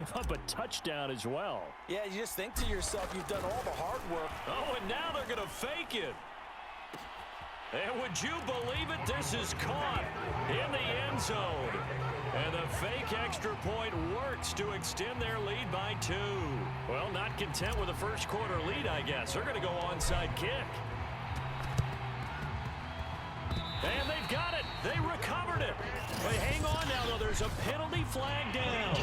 give up a touchdown as well. Yeah, you just think to yourself, you've done all the hard work. Oh, and now they're going to fake it. And would you believe it? This is caught in the end zone. And the fake extra point works to extend their lead by 2. Well, not content with a first quarter lead, I guess. They're going to go onside kick. And they've got it. They recovered it. But hang on now, though. There's a penalty flag down.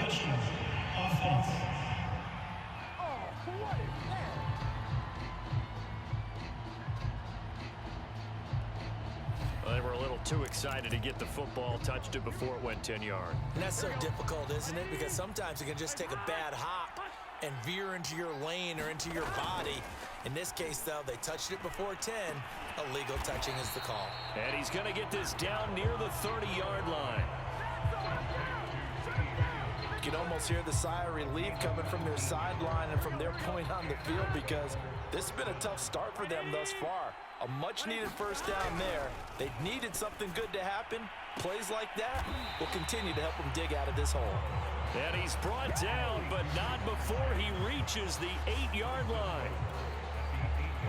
Well, they were a little too excited to get the football, touched it before it went 10 yards. And that's so difficult, isn't it? Because sometimes you can just take a bad hop and veer into your lane or into your body. In this case, though, they touched it before 10. Illegal touching is the call. And he's going to get this down near the 30-yard line. You can almost hear the sigh of relief coming from their sideline and from their point on the field, because this has been a tough start for them thus far. A much-needed first down there. They needed something good to happen. Plays like that will continue to help them dig out of this hole. And he's brought down, but not before he reaches the 8-yard line.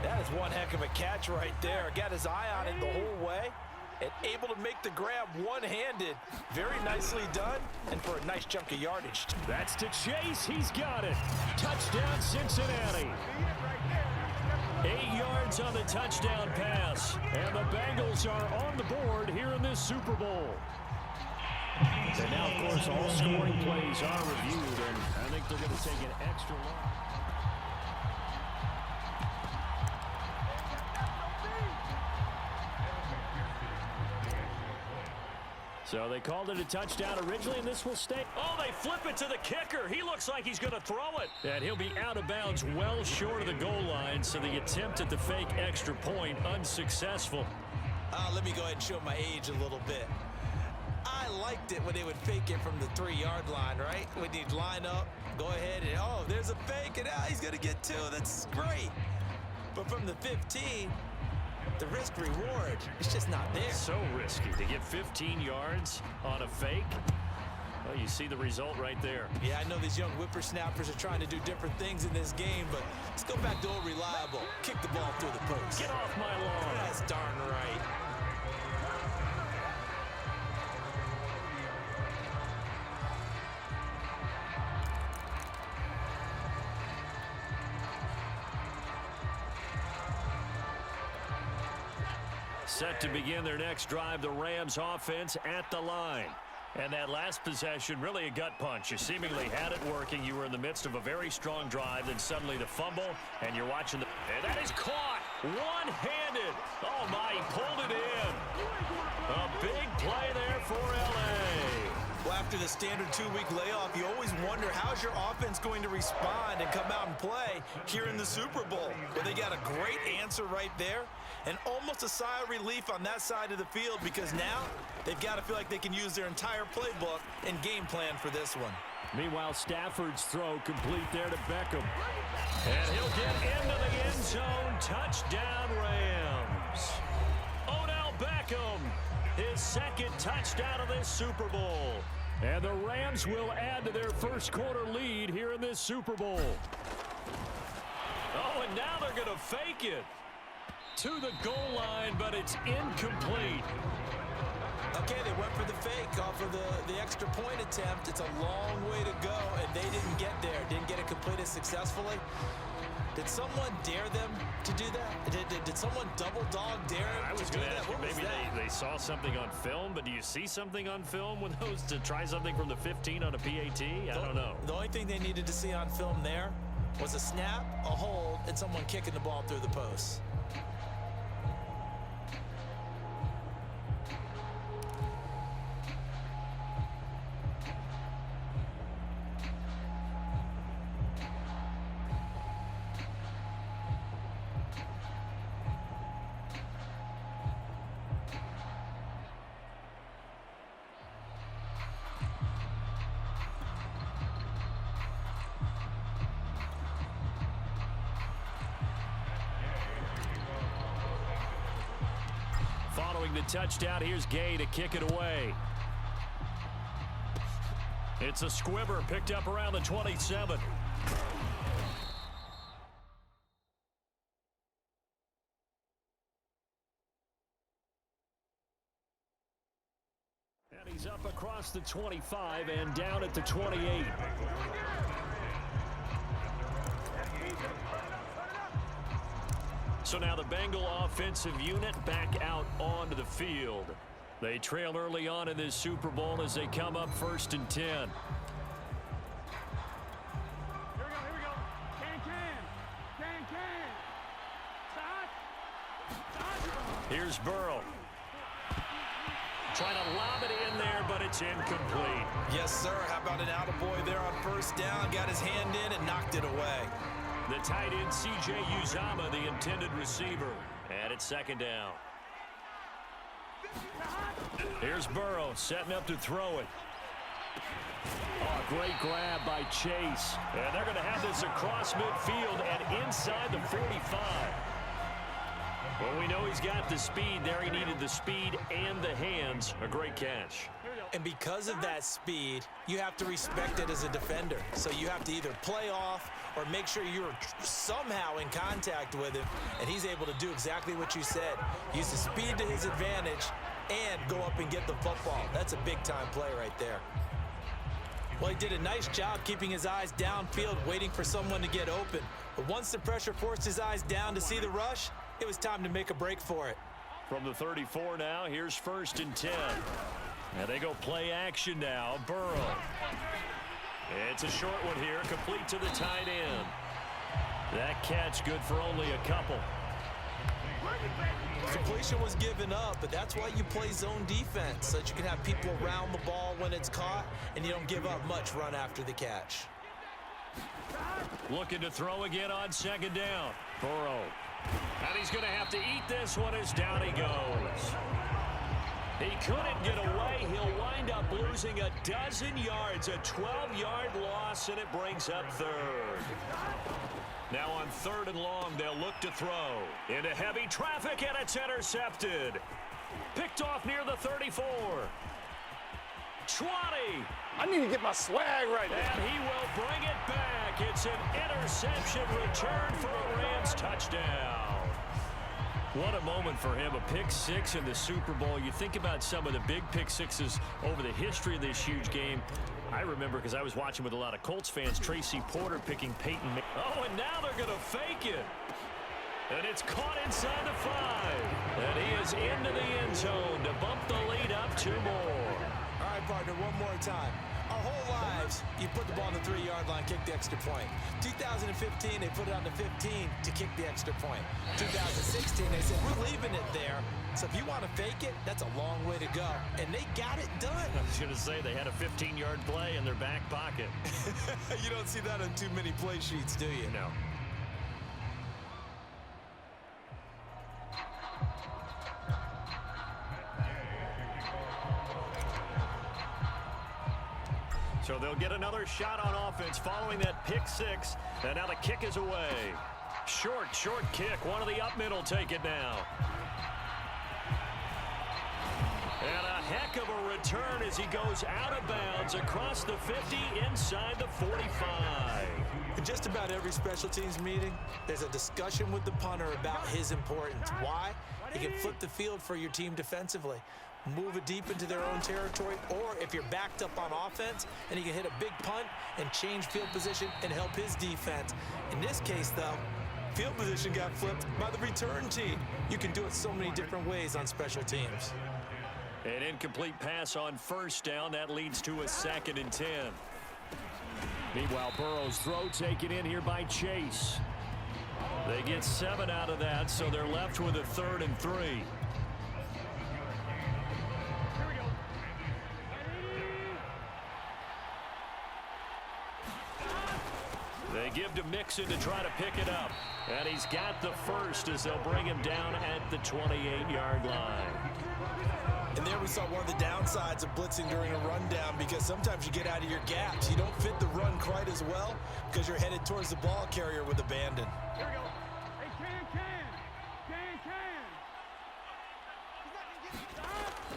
That is one heck of a catch right there. Got his eye on it the whole way and able to make the grab one-handed. Very nicely done, and for a nice chunk of yardage. That's to Chase. He's got it. Touchdown, Cincinnati. 8 yards on the touchdown pass. And the Bengals are on the board here in this Super Bowl. And now, of course, all scoring plays are reviewed, and I think they're going to take an extra look. So they called it a touchdown originally, and this will stay. Oh, they flip it to the kicker. He looks like he's going to throw it. And he'll be out of bounds well short of the goal line, so the attempt at the fake extra point unsuccessful. Let me go ahead and show my age a little bit. I liked it when they would fake it from the 3-yard line, right? When you'd line up, go ahead, and oh, there's a fake, and he's going to get 2. That's great. But from the 15, the risk-reward is just not there. So risky to get 15 yards on a fake. Well, you see the result right there. Yeah, I know these young whippersnappers are trying to do different things in this game, but let's go back to old reliable. Kick the ball through the post. Get off my lawn. That's darn right. Set to begin their next drive, the Rams offense at the line. And that last possession, really a gut punch. You seemingly had it working. You were in the midst of a very strong drive, then suddenly the fumble, and you're watching the... And that is caught one-handed. Oh, my, he pulled it in. A big play there for L.A. Well, after the standard 2-week layoff, you always wonder how's your offense going to respond and come out and play here in the Super Bowl. Well, they got a great answer right there, and almost a sigh of relief on that side of the field, because now they've got to feel like they can use their entire playbook and game plan for this one. Meanwhile, Stafford's throw complete there to Beckham. And he'll get into the end zone. Touchdown, Rams. Odell Beckham, his second touchdown of this Super Bowl. And the Rams will add to their first quarter lead here in this Super Bowl. Oh, and now they're going to fake it to the goal line, but it's incomplete. Okay, they went for the fake off of the extra point attempt. It's a long way to go, and they didn't get there. Didn't get it completed successfully. Did someone dare them to do that? Did someone double dog dare them? I was going to ask you, maybe they saw something on film, but do you see something on film with those to try something from the 15 on a PAT? I don't know. The only thing they needed to see on film there was a snap, a hold, and someone kicking the ball through the post. Following the touchdown, here's Gay to kick it away. It's a squibber picked up around the 27. And he's up across the 25 and down at the 28. So now the Bengal offensive unit back out onto the field. They trail early on in this Super Bowl as they come up 1st and 10. Here we go. Can. Stop. Here's Burrow. Trying to lob it in there, but it's incomplete. Yes, sir. How about an attaboy there on 1st down? Got his hand in and knocked it away. The tight end, C.J. Uzomah, the intended receiver. And it's 2nd down. Here's Burrow setting up to throw it. Oh, great grab by Chase. And they're going to have this across midfield and inside the 45. Well, we know he's got the speed there. He needed the speed and the hands. A great catch. And because of that speed, you have to respect it as a defender. So you have to either play off or make sure you're somehow in contact with him, and he's able to do exactly what you said. Use the speed to his advantage and go up and get the football. That's a big-time play right there. Well, he did a nice job keeping his eyes downfield, waiting for someone to get open. But once the pressure forced his eyes down to see the rush, it was time to make a break for it. From the 34 now, here's 1st and 10. And they go play action now. Burrow. It's a short one here, complete to the tight end. That catch good for only a couple. Completion was given up, but that's why you play zone defense, so that you can have people around the ball when it's caught, and you don't give up much run after the catch. Looking to throw again on 2nd down. Burrow. And he's going to have to eat this one as down he goes. He couldn't get away. He'll wind up losing a dozen yards, a 12-yard loss, and it brings up 3rd. Now on 3rd and long, they'll look to throw. Into heavy traffic, and it's intercepted. Picked off near the 34. 20. I need to get my swag right now. And he will bring it back. It's an interception return for a Rams touchdown. What a moment for him, a pick 6 in the Super Bowl. You think about some of the big pick 6s over the history of this huge game. I remember, because I was watching with a lot of Colts fans, Tracy Porter picking Peyton. Oh, and now they're going to fake it. And it's caught inside the 5. And he is into the end zone to bump the lead up 2 more. All right, partner, one more time. Our whole lives, you put the ball on the 3-yard line, kick the extra point. 2015, they put it on the 15 to kick the extra point. 2016, they said, we're leaving it there. So if you want to fake it, that's a long way to go. And they got it done. I was going to say, they had a 15-yard play in their back pocket. You don't see that on too many play sheets, do you? No. So they'll get another shot on offense following that pick 6. And now the kick is away. Short kick. One of the up middle take it now. And a heck of a return as he goes out of bounds across the 50 inside the 45. In just about every special teams meeting, there's a discussion with the punter about his importance. Why? He can flip the field for your team defensively, move it deep into their own territory, or if you're backed up on offense, and he can hit a big punt and change field position and help his defense. In this case, though, field position got flipped by the return team. You can do it so many different ways on special teams. An incomplete pass on 1st down. That leads to a 2nd and 10. Meanwhile, Burrow's throw taken in here by Chase. They get 7 out of that, so they're left with a 3rd and 3. They give to Mixon to try to pick it up. And he's got the first as they'll bring him down at the 28-yard line. And there we saw one of the downsides of blitzing during a rundown, because sometimes you get out of your gaps. You don't fit the run quite as well because you're headed towards the ball carrier with abandon. Here we go. Hey,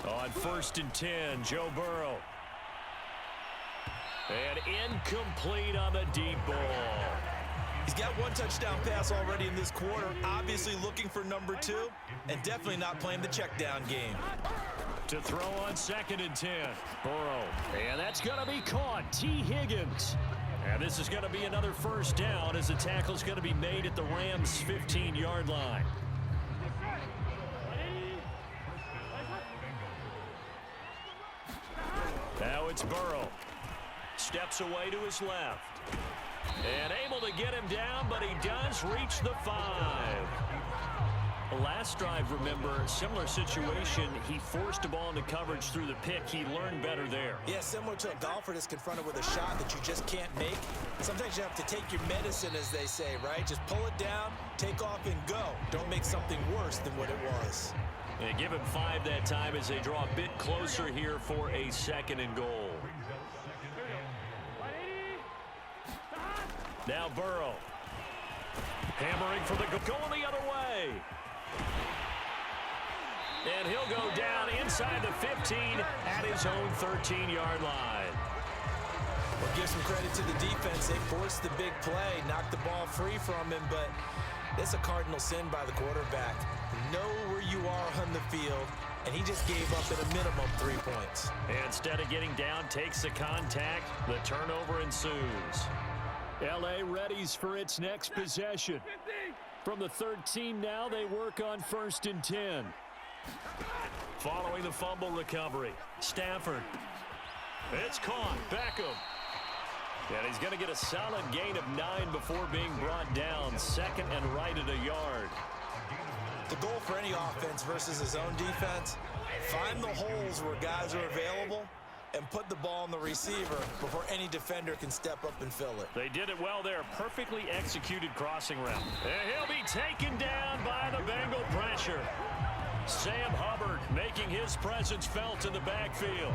can. On 1st and 10, Joe Burrow. And incomplete on the deep ball. He's got one touchdown pass already in this quarter. Obviously looking for number 2, and definitely not playing the check down game. To throw on 2nd and 10. Burrow. And that's going to be caught. T. Higgins. And this is going to be another first down as the tackle's going to be made at the Rams' 15-yard line. Now it's Burrow. Steps away to his left. And able to get him down, but he does reach the 5. Last drive, remember, similar situation. He forced a ball into coverage through the pick. He learned better there. Yeah, similar to a golfer that's confronted with a shot that you just can't make. Sometimes you have to take your medicine, as they say, right? Just pull it down, take off, and go. Don't make something worse than what it was. They give him 5 that time as they draw a bit closer here for a 2nd and goal. Now Burrow. Hammering for the goal. Going the other way. And he'll go down inside the 15 at his own 13-yard line. Well, give some credit to the defense. They forced the big play, knocked the ball free from him, but it's a cardinal sin by the quarterback. Know where you are on the field, and he just gave up at a minimum 3 points. Instead of getting down, takes the contact. The turnover ensues. L.A. readies for its next possession. From the 13 now, they work on 1st and 10. Following the fumble recovery, Stafford. It's caught. Beckham. And he's going to get a solid gain of 9 before being brought down. 2nd and right at a yard. The goal for any offense versus his own defense, find the holes where guys are available and put the ball on the receiver before any defender can step up and fill it. They did it well there. Perfectly executed crossing route. And he'll be taken down by the Bengal pressure. Sam Hubbard making his presence felt in the backfield.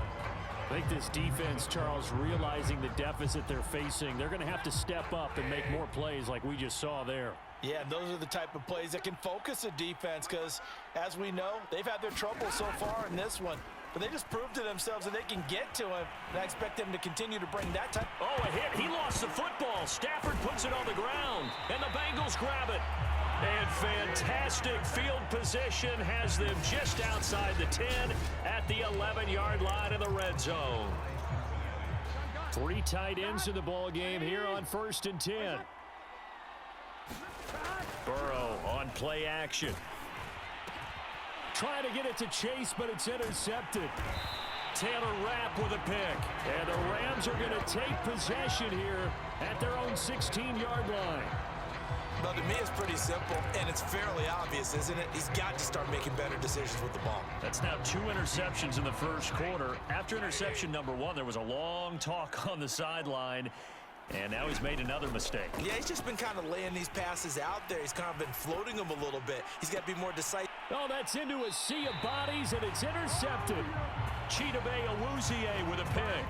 I think this defense, Charles, realizing the deficit they're facing, they're going to have to step up and make more plays like we just saw there. Yeah, and those are the type of plays that can focus a defense because, as we know, they've had their trouble so far in this one. But they just proved to themselves that they can get to him, and I expect them to continue to bring that type. Oh, a hit. He lost the football. Stafford puts it on the ground, and the Bengals grab it. And fantastic field position has them just outside the 10 at the 11-yard line in the red zone. 3 tight ends in the ball game here on 1st and 10. Burrow on play action. Trying to get it to Chase, but it's intercepted. Taylor Rapp with a pick. And the Rams are going to take possession here at their own 16-yard line. Well, to me, it's pretty simple, and it's fairly obvious, isn't it? He's got to start making better decisions with the ball. That's now 2 interceptions in the first quarter. After interception number 1, there was a long talk on the sideline, and now he's made another mistake. Yeah, he's just been kind of laying these passes out there. He's kind of been floating them a little bit. He's got to be more decisive. Oh, that's into a sea of bodies, and it's intercepted. Chidobe Awuzie with a pick.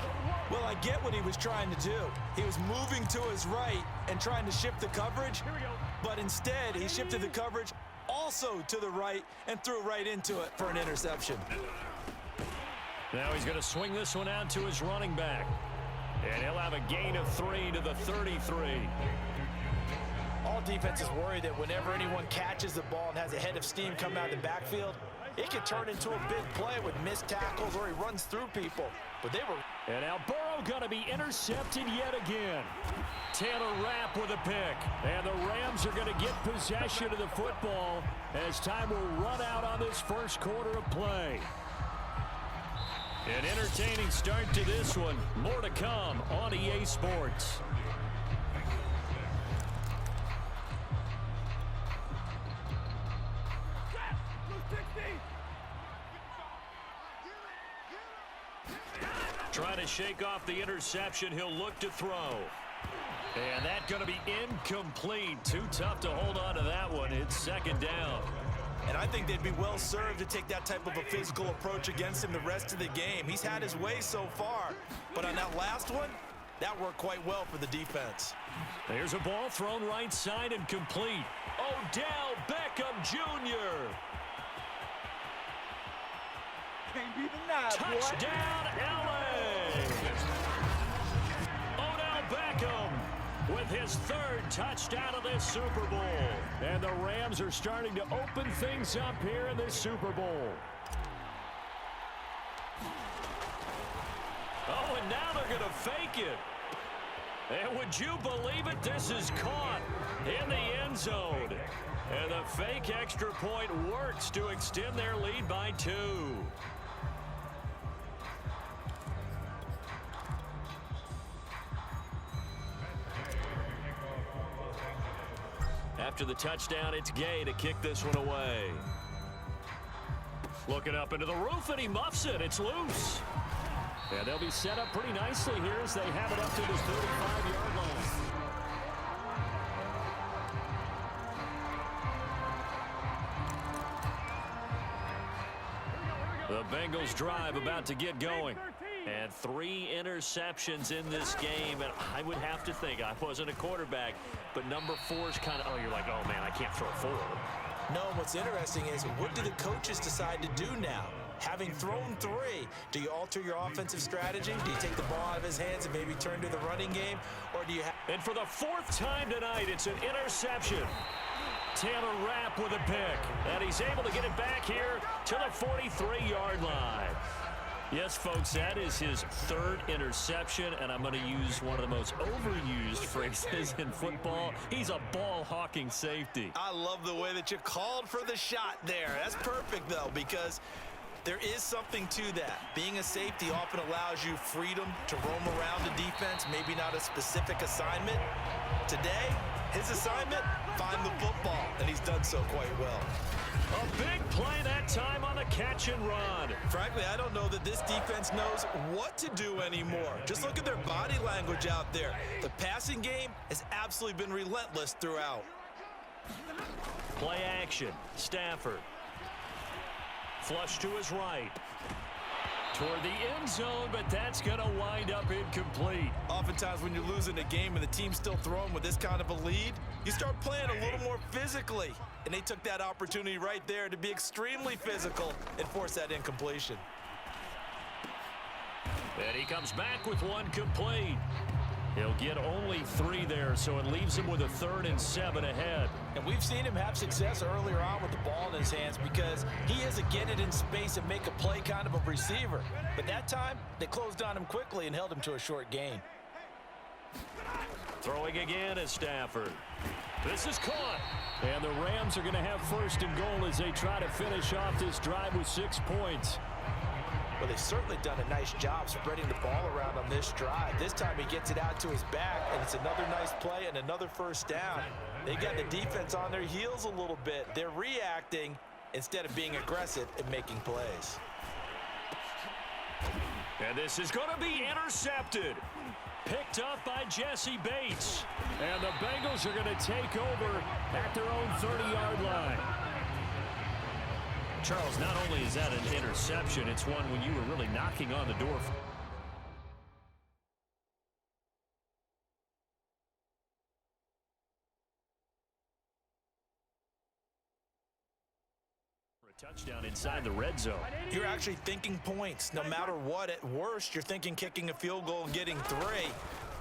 Well, I get what he was trying to do. He was moving to his right and trying to shift the coverage, but instead he shifted the coverage also to the right and threw right into it for an interception. Now he's going to swing this one out to his running back. And he'll have a gain of 3 to the 33. All defenses worry that whenever anyone catches the ball and has a head of steam come out of the backfield, it can turn into a big play with missed tackles or he runs through people. But they were... And now Burrow going to be intercepted yet again. Taylor Rapp with a pick. And the Rams are going to get possession of the football as time will run out on this first quarter of play. An entertaining start to this one. More to come on EA Sports. Trying to shake off the interception. He'll look to throw. And that's going to be incomplete. Too tough to hold on to that one. It's 2nd down. And I think they'd be well served to take that type of a physical approach against him the rest of the game. He's had his way so far. But on that last one, that worked quite well for the defense. There's a ball thrown right side and complete. Odell Beckham Jr. Can't be denied, Touchdown, LA! with his third touchdown of this Super Bowl. And the Rams are starting to open things up here in this Super Bowl. Oh, and now they're going to fake it. And would you believe it? This is caught in the end zone. And the fake extra point works to extend their lead by 2. After the touchdown, it's Gay to kick this one away. Looking up into the roof, and he muffs it. It's loose. And they'll be set up pretty nicely here as they have it up to the 35-yard line. The Bengals drive about to get going. And 3 interceptions in this game. And I would have to think, I wasn't a quarterback, but number 4 is kind of, oh, you're like, oh, man, I can't throw 4. No, what's interesting is, what do the coaches decide to do now? Having thrown 3, do you alter your offensive strategy? Do you take the ball out of his hands and maybe turn to the running game? Or do you have... And for the 4th time tonight, it's an interception. Taylor Rapp with a pick. And he's able to get it back here to the 43-yard line. Yes, folks, that is his 3rd interception, and I'm going to use one of the most overused phrases in football. He's a ball-hawking safety. I love the way that you called for the shot there. That's perfect, though, because there is something to that. Being a safety often allows you freedom to roam around the defense, maybe not a specific assignment. Today, his assignment, find the football, and he's done so quite well. A big play that time on the catch and run. Frankly, I don't know that this defense knows what to do anymore. Just look at their body language out there. The passing game has absolutely been relentless throughout. Play action. Stafford. Flush to his right. Toward the end zone, but that's going to wind up incomplete. Oftentimes when you're losing a game and the team's still throwing with this kind of a lead, you start playing a little more physically. And they took that opportunity right there to be extremely physical and force that incompletion. And he comes back with 1 complete. He'll get only 3 there, so it leaves him with a 3rd and 7 ahead. And we've seen him have success earlier on with the ball in his hands because he is a get it in space and make a play kind of a receiver. But that time, they closed on him quickly and held him to a short gain. Throwing again is Stafford. This is caught. And the Rams are going to have 1st and goal as they try to finish off this drive with 6 points. Well, they've certainly done a nice job spreading the ball around on this drive. This time he gets it out to his back, and it's another nice play and another 1st down. They got the defense on their heels a little bit. They're reacting instead of being aggressive and making plays. And this is going to be intercepted. Picked up by Jesse Bates. And the Bengals are going to take over at their own 30-yard line. Charles, not only is that an interception, it's one when you were really knocking on the door for a touchdown inside the red zone. You're actually thinking points. No matter what, at worst, you're thinking kicking a field goal and getting 3.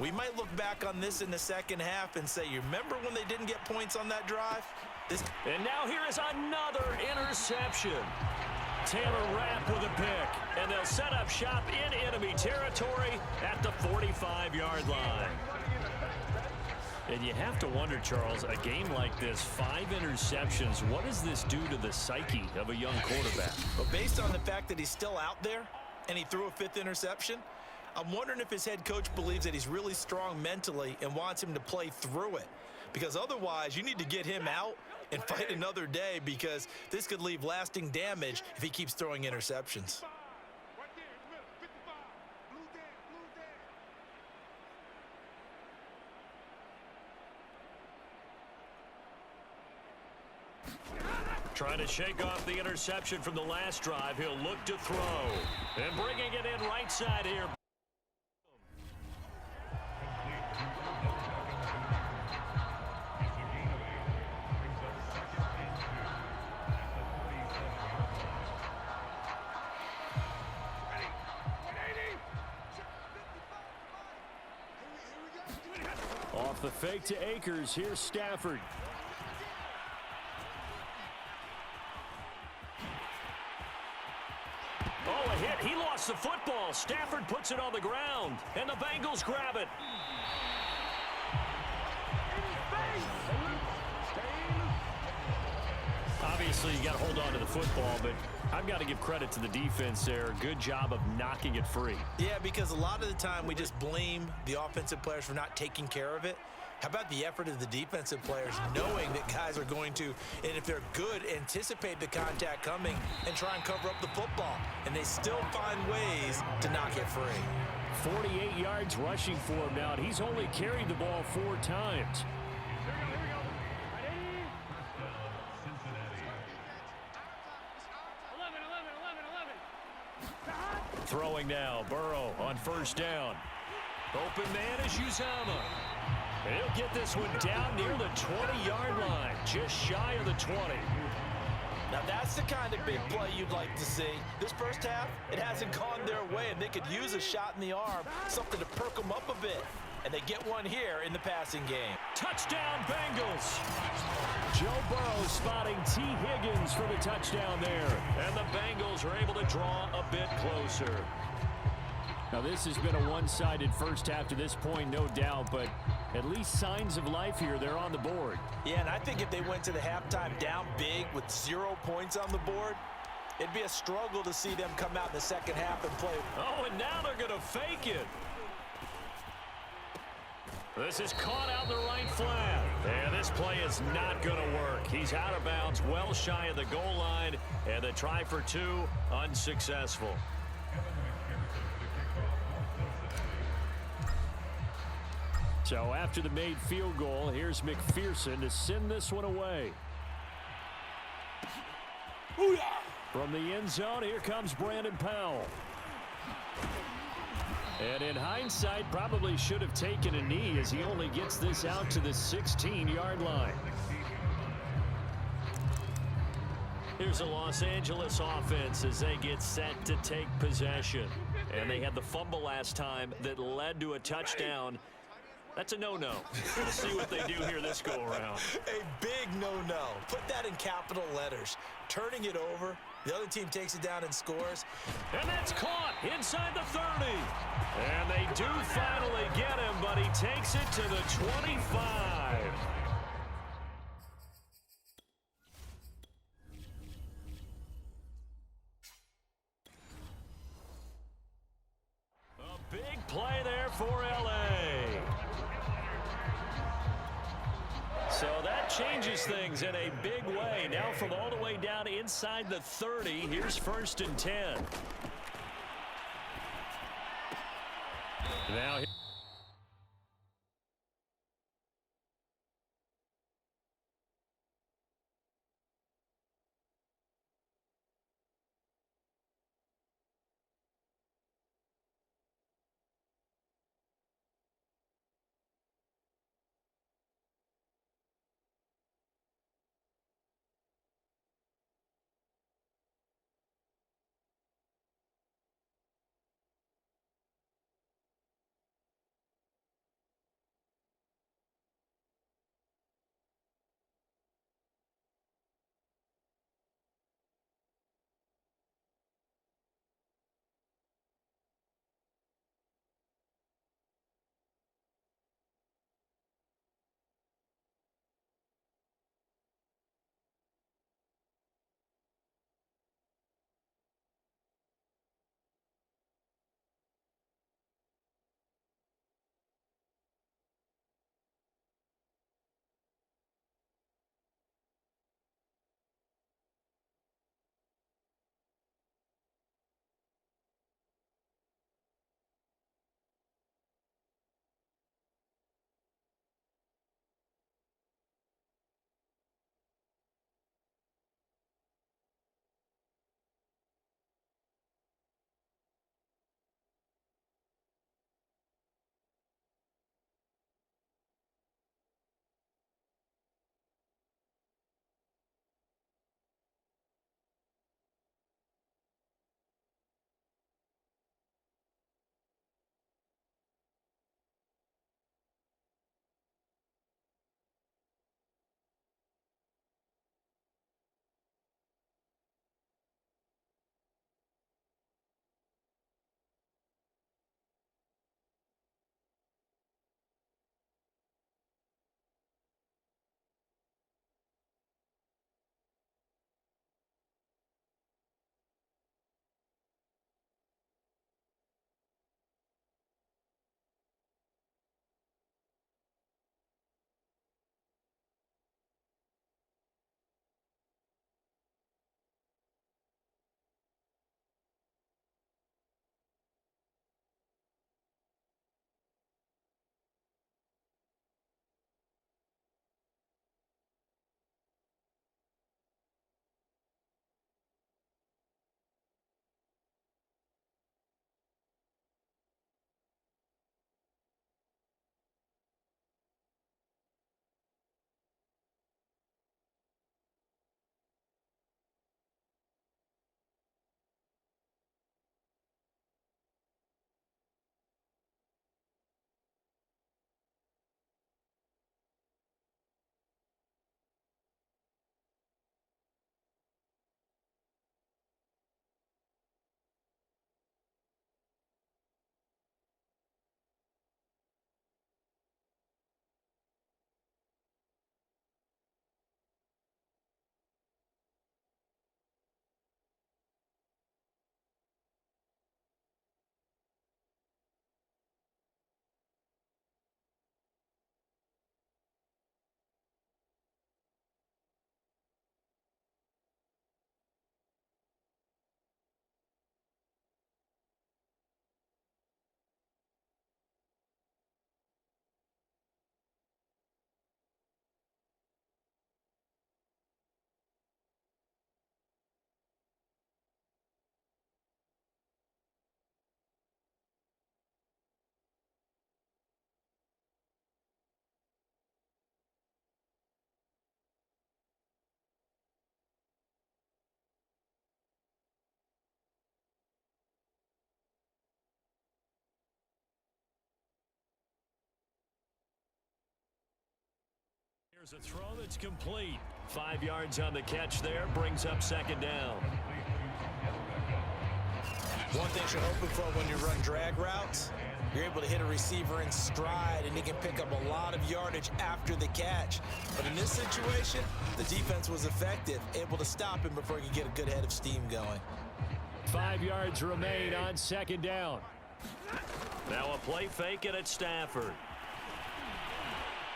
We might look back on this in the second half and say, you remember when they didn't get points on that drive? And now here is another interception. Taylor Rapp with a pick. And they'll set up shop in enemy territory at the 45-yard line. And you have to wonder, Charles, a game like this, 5 interceptions, what does this do to the psyche of a young quarterback? But based on the fact that he's still out there and he threw a 5th interception, I'm wondering if his head coach believes that he's really strong mentally and wants him to play through it. Because otherwise, you need to get him out and fight another day, because this could leave lasting damage if he keeps throwing interceptions. Trying to shake off the interception from the last drive. He'll look to throw. And bringing it in right side here. The fake to Akers. Here's Stafford. Oh, a hit. He lost the football. Stafford puts it on the ground, and the Bengals grab it. Obviously, you got to hold on to the football, but I've got to give credit to the defense there. Good job of knocking it free. Yeah, because a lot of the time we just blame the offensive players for not taking care of it. How about the effort of the defensive players knowing that guys are going to, and if they're good, anticipate the contact coming and try and cover up the football. And they still find ways to knock it free. 48 yards rushing for him now, and he's only carried the ball 4 times. Throwing now, Burrow on first down. Open man is Uzama. He'll get this one down near the 20-yard line, just shy of the 20. Now that's the kind of big play you'd like to see. This first half, it hasn't gone their way, and they could use a shot in the arm, something to perk them up a bit. And they get one here in the passing game. Touchdown, Bengals. Joe Burrow spotting T. Higgins for the touchdown there. And the Bengals are able to draw a bit closer. Now, this has been a one-sided first half to this point, no doubt, but at least signs of life here. They're on the board. Yeah, and I think if they went to the halftime down big with 0 points on the board, it'd be a struggle to see them come out in the second half and play. Oh, and now they're going to fake it. This is caught out in the right flat. And this play is not going to work. He's out of bounds, well shy of the goal line, and the try for 2 unsuccessful. So after the made field goal, here's McPherson to send this one away. From the end zone, here comes Brandon Powell. And in hindsight, probably should have taken a knee as he only gets this out to the 16-yard line. Here's a Los Angeles offense as they get set to take possession. And they had the fumble last time that led to a touchdown. That's a no-no. We'll see what they do here this go-around. A big no-no. Put that in capital letters. Turning it over. The other team takes it down and scores. And that's caught inside the 30. And they do finally get him, but he takes it to the 25. A big play there for L.A. So that changes things in a big way. Now from all the way down inside the 30, here's 1st and 10. Now There's a throw that's complete. 5 yards on the catch there, brings up second down. One thing you're hoping for when you run drag routes, you're able to hit a receiver in stride, and he can pick up a lot of yardage after the catch. But in this situation, the defense was effective, able to stop him before he could get a good head of steam going. 5 yards remain on second down. Now a play fake, and it's Stafford.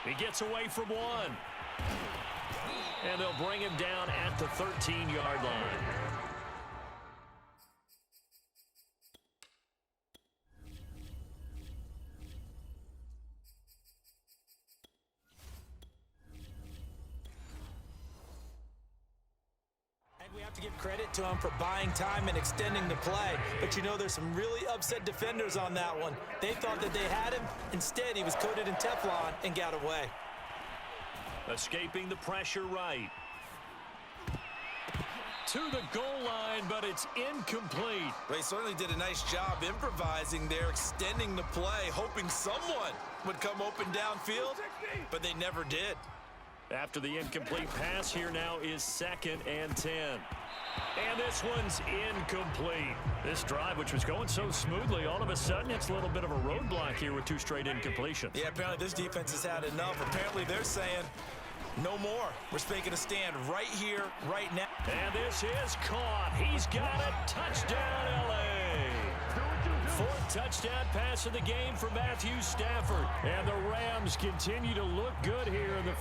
He gets away from one. And they'll bring him down at the 13-yard line. We have to give credit to him for buying time and extending the play. But you know, there's some really upset defenders on that one. They thought that they had him. Instead, he was coated in Teflon and got away. Escaping the pressure right. To the goal line, but it's incomplete. They certainly did a nice job improvising there, extending the play, hoping someone would come open downfield, but they never did. After the incomplete pass, here now is 2nd and 10. And this one's incomplete. This drive, which was going so smoothly, all of a sudden it's a little bit of a roadblock here with 2 straight incompletions. Yeah, apparently this defense has had enough. Apparently they're saying, no more. We're making a stand right here, right now. And this is caught. He's got it. Touchdown, L.A. 4th touchdown pass of the game for Matthew Stafford. And the Rams continue to look good here in the